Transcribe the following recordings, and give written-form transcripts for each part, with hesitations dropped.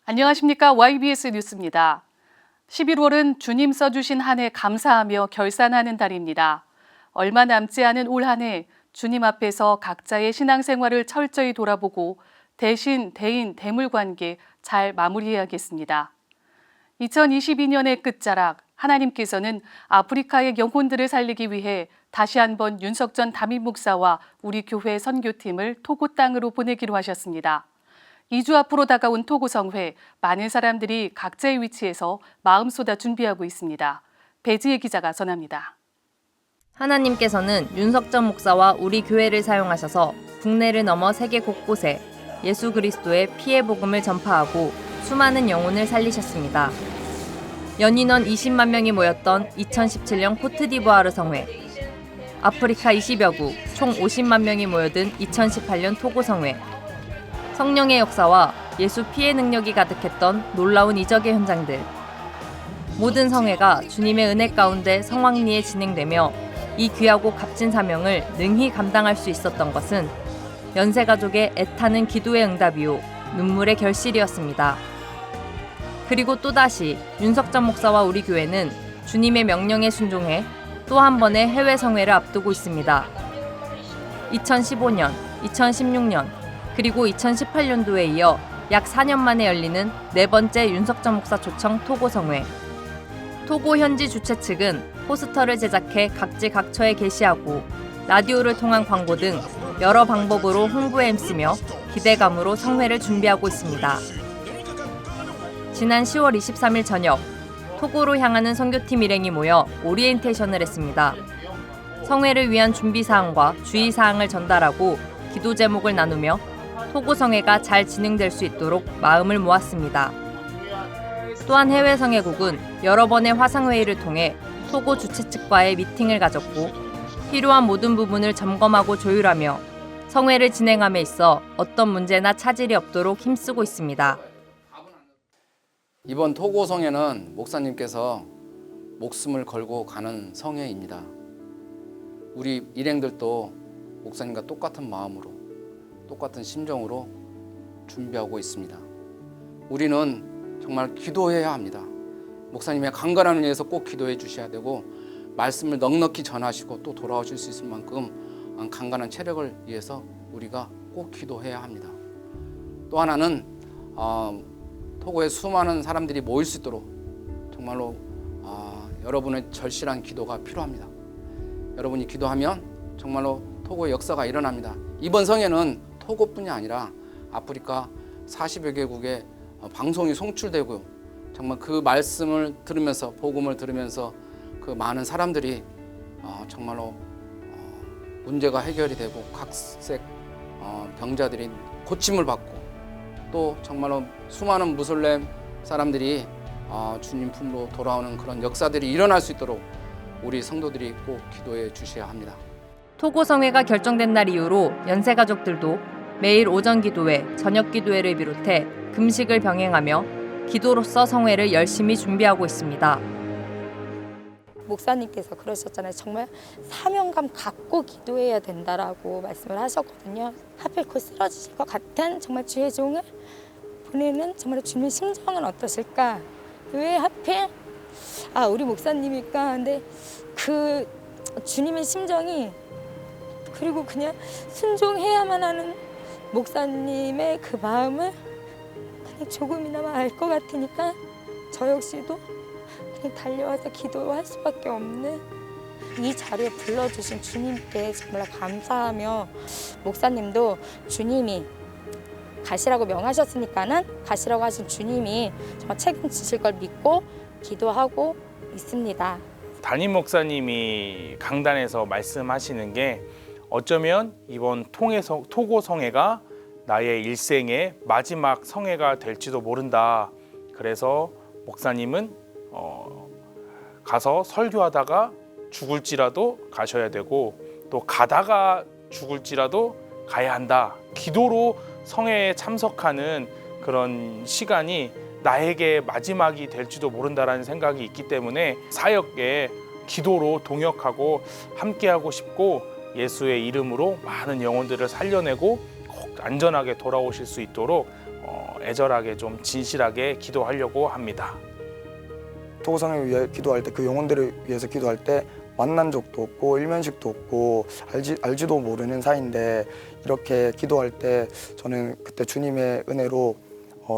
안녕하십니까. YBS 뉴스입니다. 11월은 주님 써주신 한 해 감사하며 결산하는 달입니다. 얼마 남지 않은 올 한 해 주님 앞에서 각자의 신앙생활을 철저히 돌아보고 대신 대인 대물 관계 잘 마무리해야겠습니다. 2022년의 끝자락 하나님께서는 아프리카의 영혼들을 살리기 위해 다시 한번 윤석전 담임 목사와 우리 교회 선교팀을 토고 땅으로 보내기로 하셨습니다. 2주 앞으로 다가온 토고 성회, 많은 사람들이 각자의 위치에서 마음 쏟아 준비하고 있습니다. 배지혜 기자가 전합니다. 하나님께서는 윤석전 목사와 우리 교회를 사용하셔서 국내를 넘어 세계 곳곳에 예수 그리스도의 피의 복음을 전파하고 수많은 영혼을 살리셨습니다. 연인원 20만 명이 모였던 2017년 코트디부아르 성회, 아프리카 20여 국 총 50만 명이 모여든 2018년 토고 성회, 성령의 역사와 예수 피의 능력이 가득했던 놀라운 이적의 현장들. 모든 성회가 주님의 은혜 가운데 성황리에 진행되며 이 귀하고 값진 사명을 능히 감당할 수 있었던 것은 연세가족의 애타는 기도의 응답이요 눈물의 결실이었습니다. 그리고 또다시 윤석전 목사와 우리 교회는 주님의 명령에 순종해 또 한 번의 해외 성회를 앞두고 있습니다. 2015년, 2016년, 그리고 2018년도에 이어 약 4년 만에 열리는 네 번째 윤석전 목사 초청 토고 성회. 토고 현지 주최 측은 포스터를 제작해 각지 각처에 게시하고 라디오를 통한 광고 등 여러 방법으로 홍보에 힘쓰며 기대감으로 성회를 준비하고 있습니다. 지난 10월 23일 저녁, 토고로 향하는 선교팀 일행이 모여 오리엔테이션을 했습니다. 성회를 위한 준비사항과 주의사항을 전달하고 기도 제목을 나누며 토고 성회가 잘 진행될 수 있도록 마음을 모았습니다. 또한 해외 성회국은 여러 번의 화상회의를 통해 토고 주최 측과의 미팅을 가졌고 필요한 모든 부분을 점검하고 조율하며 성회를 진행함에 있어 어떤 문제나 차질이 없도록 힘쓰고 있습니다. 이번 토고 성회는 목사님께서 목숨을 걸고 가는 성회입니다. 우리 일행들도 목사님과 똑같은 마음으로 똑같은 심정으로 준비하고 있습니다. 우리는 정말 기도해야 합니다. 목사님의 강건함을 위해서 꼭 기도해 주셔야 되고 말씀을 넉넉히 전하시고 또 돌아오실 수 있을 만큼 강건한 체력을 위해서 우리가 꼭 기도해야 합니다. 또 하나는 토고에 수많은 사람들이 모일 수 있도록 정말로 여러분의 절실한 기도가 필요합니다. 여러분이 기도하면 정말로 토고의 역사가 일어납니다. 이번 성회는 토고뿐이 아니라 아프리카 40여 개국에 방송이 송출되고 정말 그 말씀을 들으면서 복음을 들으면서 그 많은 사람들이 정말로 문제가 해결이 되고 각색 병자들이 고침을 받고 또 정말로 수많은 무슬림 사람들이 주님 품으로 돌아오는 그런 역사들이 일어날 수 있도록 우리 성도들이 꼭 기도해 주셔야 합니다. 토고 성회가 결정된 날 이후로 연세가족들도 매일 오전 기도회, 저녁 기도회를 비롯해 금식을 병행하며 기도로서 성회를 열심히 준비하고 있습니다. 목사님께서 그러셨잖아요. 정말 사명감 갖고 기도해야 된다라고 말씀을 하셨거든요. 하필 그 쓰러지실 것 같은 정말 주의 종을 보내는 정말 주님의 심정은 어떠실까? 왜 하필 우리 목사님일까? 근데 그 주님의 심정이 그리고 그냥 순종해야만 하는 목사님의 그 마음을 그냥 조금이나마 알 것 같으니까 저 역시도 그냥 달려와서 기도할 수밖에 없는 이 자리에 불러주신 주님께 정말 감사하며 목사님도 주님이 가시라고 명하셨으니까는 가시라고 하신 주님이 정말 책임지실 걸 믿고 기도하고 있습니다. 담임 목사님이 강단에서 말씀하시는 게 어쩌면 이번 토고 성회가 나의 일생의 마지막 성회가 될지도 모른다. 그래서 목사님은 가서 설교하다가 죽을지라도 가셔야 되고 또 가다가 죽을지라도 가야 한다. 기도로 성회에 참석하는 그런 시간이 나에게 마지막이 될지도 모른다라는 생각이 있기 때문에 사역에 기도로 동역하고 함께하고 싶고 예수의 이름으로 많은 영혼들을 살려내고 꼭 안전하게 돌아오실 수 있도록 애절하게 좀 진실하게 기도하려고 합니다. 토고성을 위해 기도할 때 그 영혼들을 위해서 기도할 때 만난 적도 없고 일면식도 없고 알지도 모르는 사이인데 이렇게 기도할 때 저는 그때 주님의 은혜로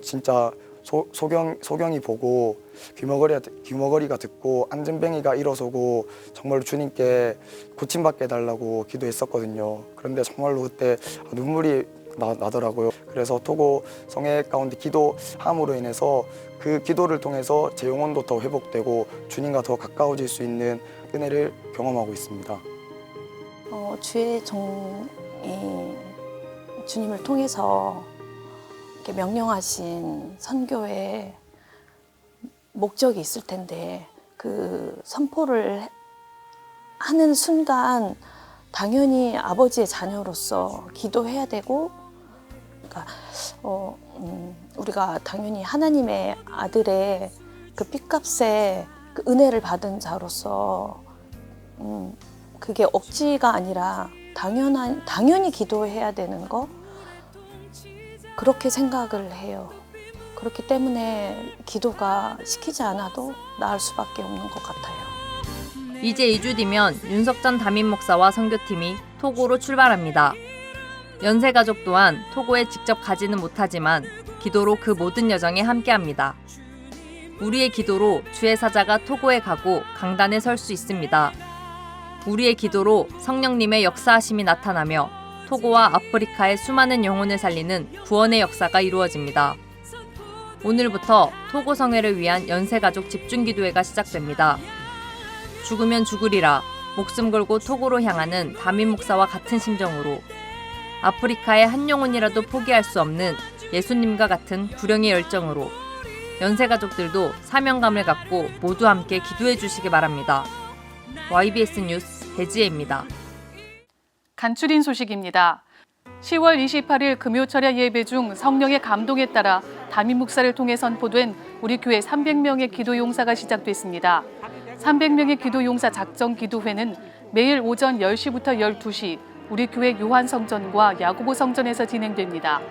진짜 소경이 보고 귀머거리가 듣고 안전뱅이가 일어서고 정말로 주님께 고침받게 해달라고 기도했었거든요. 그런데 정말로 그때 눈물이 나더라고요. 그래서 토고 성회 가운데 기도함으로 인해서 그 기도를 통해서 제 영혼도 더 회복되고 주님과 더 가까워질 수 있는 은혜를 경험하고 있습니다. 주의 종이 주님을 통해서 이렇게 명령하신 선교의 목적이 있을 텐데 그 선포를 하는 순간 당연히 아버지의 자녀로서 기도해야 되고, 그러니까 우리가 당연히 하나님의 아들의 그 핏값에 그 은혜를 받은 자로서 그게 억지가 아니라 당연히 기도해야 되는 거, 그렇게 생각을 해요. 그렇기 때문에 기도가 시키지 않아도 나을 수밖에 없는 것 같아요. 이제 2주 뒤면 윤석전 담임 목사와 선교팀이 토고로 출발합니다. 연세 가족 또한 토고에 직접 가지는 못하지만 기도로 그 모든 여정에 함께합니다. 우리의 기도로 주의 사자가 토고에 가고 강단에 설 수 있습니다. 우리의 기도로 성령님의 역사하심이 나타나며 토고와 아프리카의 수많은 영혼을 살리는 구원의 역사가 이루어집니다. 오늘부터 토고 성회를 위한 연세가족 집중기도회가 시작됩니다. 죽으면 죽으리라 목숨 걸고 토고로 향하는 담임 목사와 같은 심정으로 아프리카의 한 영혼이라도 포기할 수 없는 예수님과 같은 구령의 열정으로 연세가족들도 사명감을 갖고 모두 함께 기도해 주시기 바랍니다. YBS 뉴스 배지혜입니다. 간추린 소식입니다. 10월 28일 금요철야 예배 중 성령의 감동에 따라 담임 목사를 통해 선포된 우리 교회 300명의 기도 용사가 시작됐습니다. 300명의 기도 용사 작정 기도회는 매일 오전 10시부터 12시 우리 교회 요한성전과 야고보 성전에서 진행됩니다.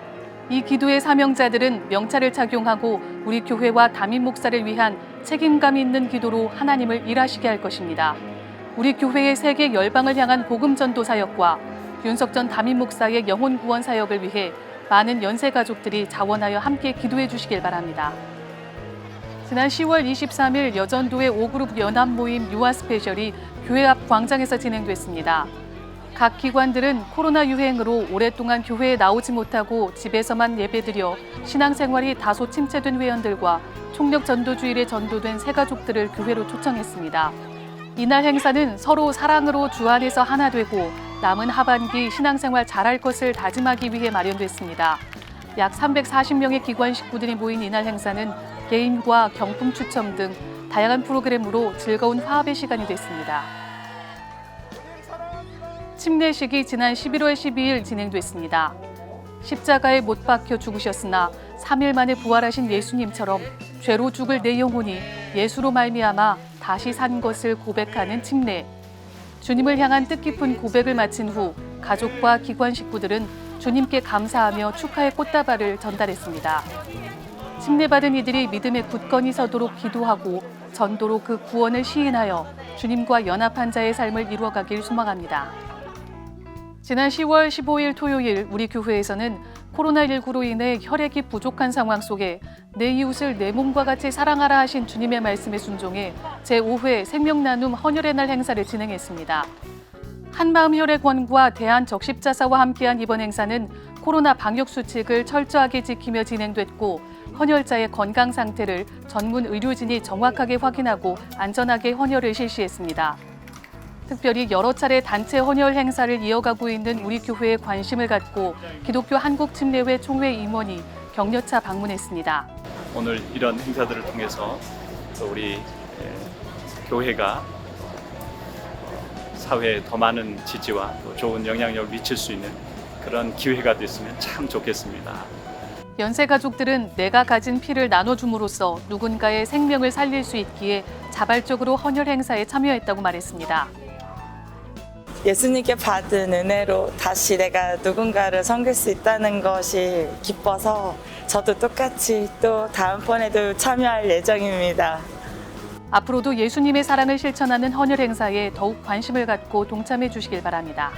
이 기도의 사명자들은 명찰을 착용하고 우리 교회와 담임 목사를 위한 책임감 있는 기도로 하나님을 일하시게 할 것입니다. 우리 교회의 세계 열방을 향한 복음 전도 사역과 윤석전 담임 목사의 영혼 구원 사역을 위해 많은 연세 가족들이 자원하여 함께 기도해 주시길 바랍니다. 지난 10월 23일 여전도의 5그룹 연합 모임 유아 스페셜이 교회 앞 광장에서 진행됐습니다. 각 기관들은 코로나 유행으로 오랫동안 교회에 나오지 못하고 집에서만 예배드려 신앙생활이 다소 침체된 회원들과 총력 전도주일에 전도된 새가족들을 교회로 초청했습니다. 이날 행사는 서로 사랑으로 주 안에서 하나 되고 남은 하반기 신앙생활 잘할 것을 다짐하기 위해 마련됐습니다. 약 340명의 기관 식구들이 모인 이날 행사는 게임과 경품 추첨 등 다양한 프로그램으로 즐거운 화합의 시간이 됐습니다. 침례식이 지난 11월 12일 진행됐습니다. 십자가에 못 박혀 죽으셨으나 3일 만에 부활하신 예수님처럼 죄로 죽을 내 영혼이 예수로 말미암아 다시 산 것을 고백하는 침례. 주님을 향한 뜻깊은 고백을 마친 후 가족과 기관 식구들은 주님께 감사하며 축하의 꽃다발을 전달했습니다. 침례받은 이들이 믿음에 굳건히 서도록 기도하고 전도로 그 구원을 시인하여 주님과 연합한 자의 삶을 이루어가길 소망합니다. 지난 10월 15일 토요일 우리 교회에서는 코로나19로 인해 혈액이 부족한 상황 속에 내 이웃을 내 몸과 같이 사랑하라 하신 주님의 말씀에 순종해 제5회 생명나눔 헌혈의 날 행사를 진행했습니다. 한마음 혈액원과 대한적십자사와 함께한 이번 행사는 코로나 방역 수칙을 철저하게 지키며 진행됐고 헌혈자의 건강 상태를 전문 의료진이 정확하게 확인하고 안전하게 헌혈을 실시했습니다. 특별히 여러 차례 단체 헌혈 행사를 이어가고 있는 우리 교회에 관심을 갖고 기독교 한국침례회 총회 임원이 격려차 방문했습니다. 오늘 이런 행사들을 통해서 또 우리 교회가 사회에 더 많은 지지와 또 좋은 영향력을 미칠 수 있는 그런 기회가 됐으면 참 좋겠습니다. 연세 가족들은 내가 가진 피를 나눠줌으로써 누군가의 생명을 살릴 수 있기에 자발적으로 헌혈 행사에 참여했다고 말했습니다. 예수님께 받은 은혜로 다시 내가 누군가를 섬길 수 있다는 것이 기뻐서 저도 똑같이 또 다음번에도 참여할 예정입니다. 앞으로도 예수님의 사랑을 실천하는 헌혈 행사에 더욱 관심을 갖고 동참해 주시길 바랍니다.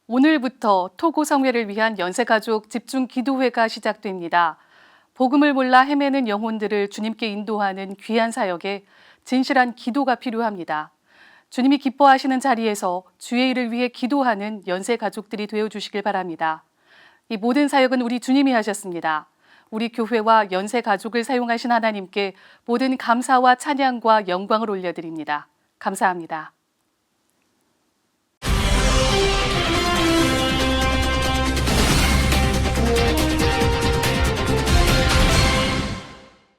오늘부터 토고 성회를 위한 연세가족 집중 기도회가 시작됩니다. 복음을 몰라 헤매는 영혼들을 주님께 인도하는 귀한 사역에 진실한 기도가 필요합니다. 주님이 기뻐하시는 자리에서 주의 일을 위해 기도하는 연세가족들이 되어주시길 바랍니다. 이 모든 사역은 우리 주님이 하셨습니다. 우리 교회와 연세가족을 사용하신 하나님께 모든 감사와 찬양과 영광을 올려드립니다. 감사합니다.